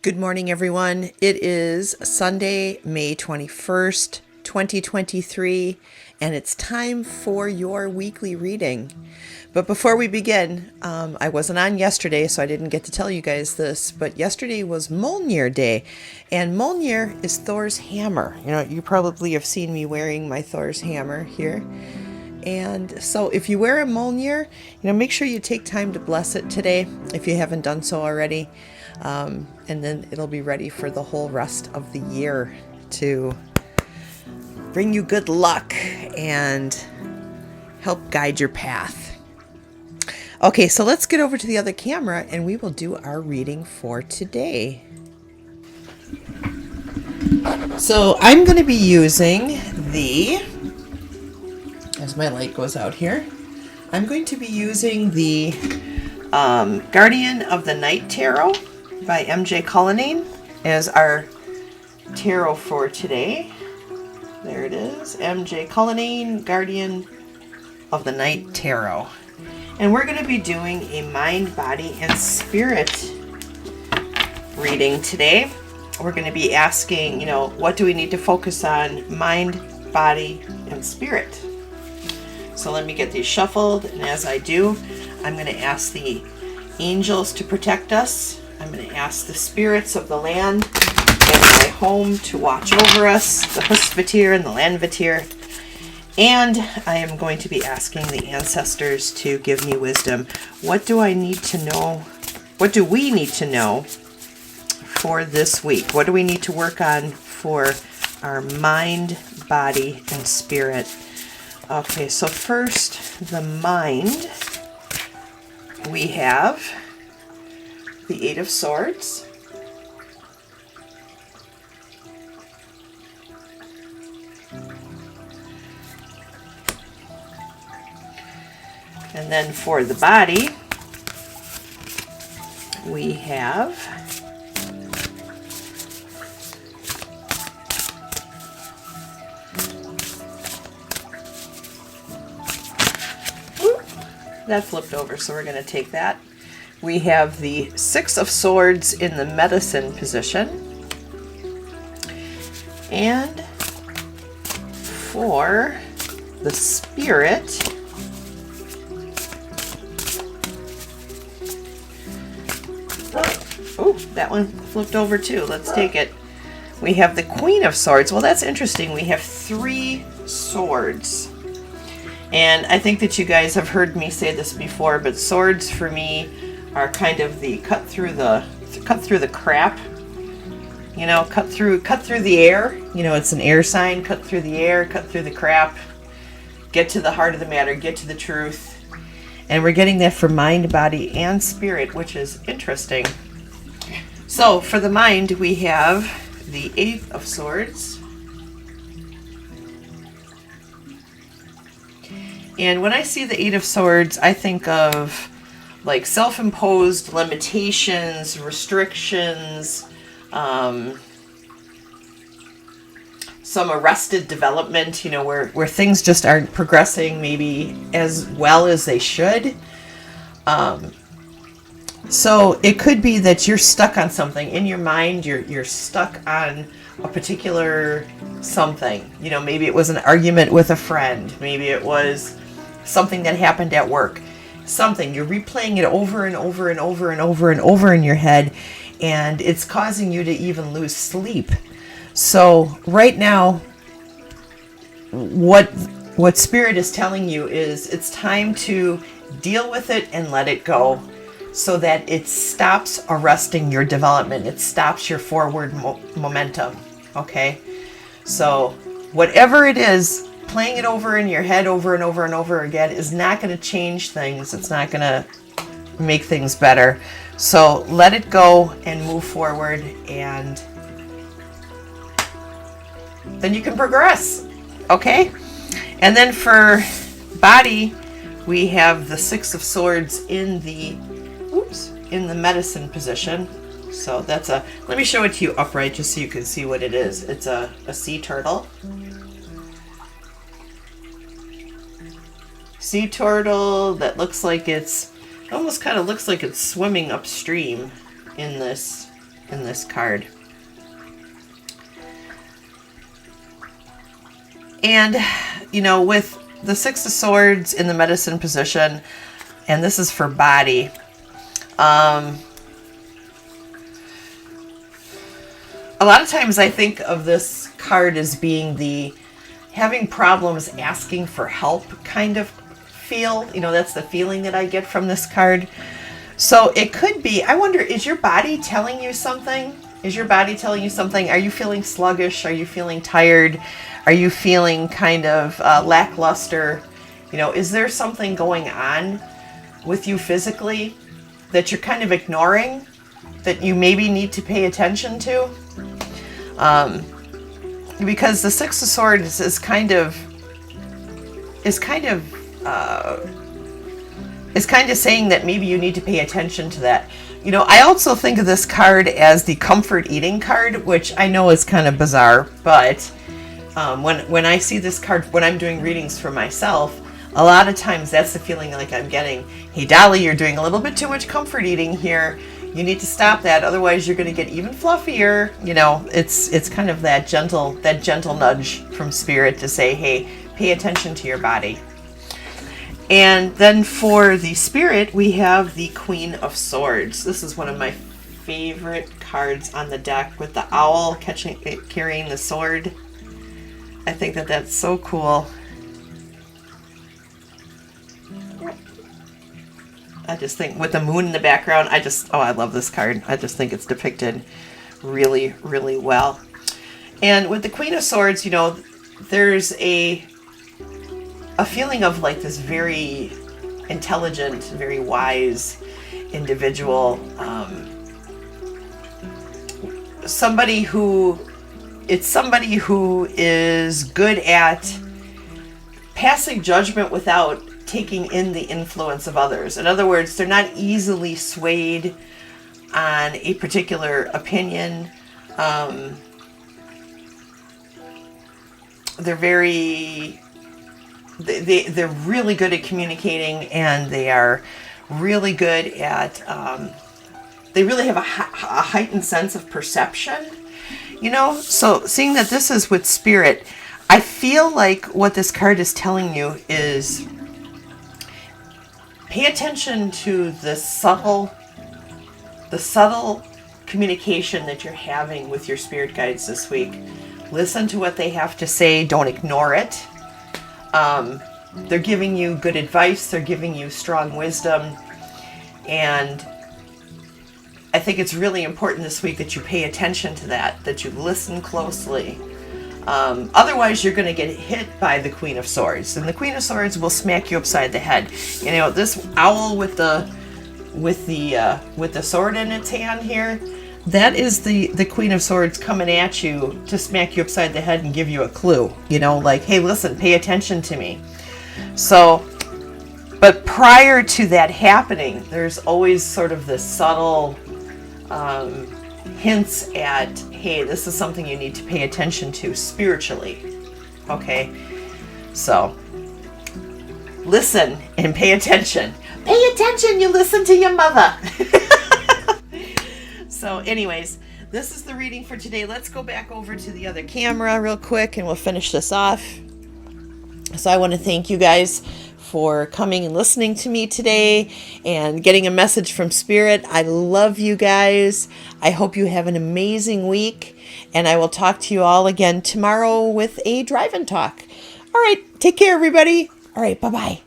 Good morning, everyone. It is Sunday, May 21st, 2023, and it's time for your weekly reading. But before we begin, I wasn't on yesterday, so I didn't get to tell you guys this, but yesterday was Mjolnir Day, and Mjolnir is Thor's hammer. You know, you probably have seen me wearing my Thor's hammer here. And so if you wear a Mjolnir, make sure you take time to bless it today if you haven't done so already. And then it'll be ready for the whole rest of the year to bring you good luck and help guide your path. Okay, so let's get over to the other camera and we will do our reading for today. So I'm going to be using as my light goes out here, I'm going to be using the Guardian of the Night Tarot by MJ Cullinane as our tarot for today. There it is, MJ Cullinane, Guardian of the Night Tarot. And we're going to be doing a mind, body, and spirit reading today. We're going to be asking, what do we need to focus on? Mind, body, and spirit. So let me get these shuffled, and as I do, I'm going to ask the angels to protect us. I'm going to ask the spirits of the land and my home to watch over us, the Husvatir and the Landvatir. And I am going to be asking the ancestors to give me wisdom. What do I need to know? What do we need to know for this week? What do we need to work on for our mind, body, and spirit? Okay, so first, the mind. We have the Eight of Swords. And then for the body, we have that flipped over, so we're going to take that. We have the Six of Swords in the medicine position. And for the spirit, oh, that one flipped over too. Let's take it. We have the Queen of Swords. Well, that's interesting. We have 3 swords. And I think that you guys have heard me say this before, but swords for me are kind of the cut through the crap. Cut through the air. It's an air sign. Cut through the air, cut through the crap. Get to the heart of the matter, get to the truth. And we're getting that for mind, body, and spirit, which is interesting. So for the mind, we have the Eight of Swords. And when I see the Eight of Swords, I think of like self-imposed limitations, restrictions, some arrested development, where things just aren't progressing maybe as well as they should. So it could be that you're stuck on something in your mind. You're stuck on a particular something. Maybe it was an argument with a friend. Maybe it was something that happened at work. Something you're replaying it over and over and over and over and over in your head, and it's causing you to even lose sleep. So right now, what Spirit is telling you is it's time to deal with it and let it go, so that it stops arresting your development. It stops your forward momentum. Okay, so whatever it is, playing it over in your head over and over and over again is not going to change things. It's not going to make things better. So let it go and move forward, and then you can progress. Okay? And then for body, we have the Six of Swords in the medicine position. So that's let me show it to you upright just so you can see what it is. It's a sea turtle. Sea turtle that looks like almost kind of looks like it's swimming upstream in this in this card. And, you know, with the Six of Swords in the medicine position, and this is for body, a lot of times I think of this card as being the having problems asking for help kind of feel. You know, that's the feeling that I get from this card. So it could be, I wonder, is your body telling you something? Is your body telling you something? Are you feeling sluggish? Are you feeling tired? Are you feeling kind of lackluster? You know, is there something going on with you physically that you're kind of ignoring, that you maybe need to pay attention to? Because the Six of Swords is kind of saying that maybe you need to pay attention to that. You know, I also think of this card as the comfort eating card, which I know is kind of bizarre, but when I see this card, when I'm doing readings for myself, a lot of times that's the feeling like I'm getting, hey, Dali, you're doing a little bit too much comfort eating here. You need to stop that, otherwise you're going to get even fluffier. You know, it's kind of that gentle nudge from Spirit to say, hey, pay attention to your body. And then for the Spirit, we have the Queen of Swords. This is one of my favorite cards on the deck, with the owl carrying the sword. I think that that's so cool. I just think with the moon in the background, I love this card. I just think it's depicted really, really well. And with the Queen of Swords, you know, there's a feeling of like this very intelligent, very wise individual. Somebody who is good at passing judgment without taking in the influence of others. In other words, they're not easily swayed on a particular opinion. They're really good at communicating, and they are really good at, they really have a heightened sense of perception, you know? So seeing that this is with Spirit, I feel like what this card is telling you is pay attention to the subtle communication that you're having with your spirit guides this week. Listen to what they have to say. Don't ignore it. They're giving you good advice. They're giving you strong wisdom. And I think it's really important this week that you pay attention to that you listen closely. Otherwise, you're going to get hit by the Queen of Swords, and the Queen of Swords will smack you upside the head. You know, this owl with the sword in its hand here, that is the Queen of Swords coming at you to smack you upside the head and give you a clue. You know, like, hey, listen, pay attention to me. So, but prior to that happening, there's always sort of this subtle hints at, hey, this is something you need to pay attention to spiritually. Okay? So, listen and pay attention. Pay attention, you listen to your mother. So, anyways, this is the reading for today. Let's go back over to the other camera real quick and we'll finish this off. So, I want to thank you guys for coming and listening to me today and getting a message from Spirit. I love you guys. I hope you have an amazing week, and I will talk to you all again tomorrow with a drive and talk. All right, take care, everybody. All right, bye-bye.